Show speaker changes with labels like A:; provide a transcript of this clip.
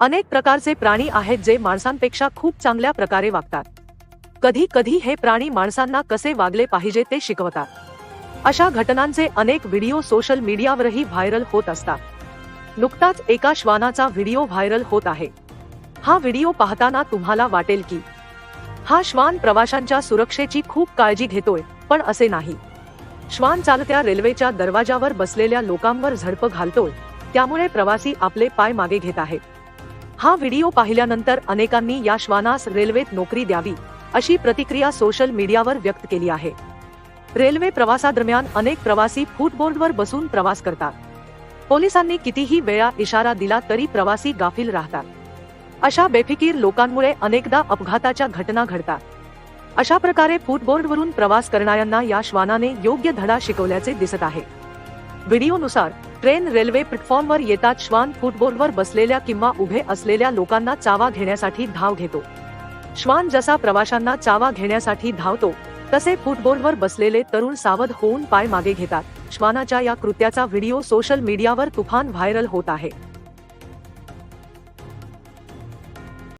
A: अनेक प्रकारचे प्राणी आहेत जे माणसांपेक्षा खूप चांगल्या प्रकारे वागतात. कधी कधी हे प्राणी माणसांना कसे वागले पाहिजे ते शिकवतात. अशा घटनांचे अनेक व्हिडिओ सोशल मीडियावरही व्हायरल होत असतात. नुकताच एका श्वानाचा व्हिडिओ व्हायरल होत आहे. हा व्हिडिओ पाहताना तुम्हाला वाटेल की हा श्वान प्रवाशांच्या सुरक्षेची खूप काळजी घेतोय, पण असे नाही. श्वान चालत्या रेल्वेच्या दरवाजावर बसलेल्या लोकांवर झडप घालतोय, त्यामुळे प्रवासी आपले पाय मागे घेत आहेत. हा व्हिडिओ पाहिल्यानंतर अनेकांनी या श्वानास रेल्वेत नोकरी द्यावी अशी प्रतिक्रिया सोशल मीडियावर व्यक्त केली आहे. रेल्वे प्रवासादरम्यान अनेक प्रवासी फुटबोर्डवर बसून प्रवास करतात. पोलिसांनी कितीही वेळा इशारा दिला तरी प्रवासी गाफील राहतात. अशा बेफिकीर लोकांमुळे अनेकदा अपघाताच्या घटना घडतात. अशा प्रकारे फुटबोर्डवरून प्रवास करणाऱ्यांना या श्वानाने योग्य धडा शिकवल्याचे दिसत आहे. व्हिडिओनुसार ट्रेन रेल्वे प्लॅटफॉर्मवर येतात श्वान फुटबोर्डवर बसलेल्या किंवा उभे असलेल्या लोकांना चावा घेण्यासाठी धाव घेतो. श्वान जसा प्रवाशांना चावा घेण्यासाठी धावतो तसे फुटबोर्डवर बसलेले तरुण सावध होऊन पाय मागे घेतात. श्वानाच्या या कृत्याचा व्हिडिओ सोशल मीडियावर तुफान व्हायरल होत आहे.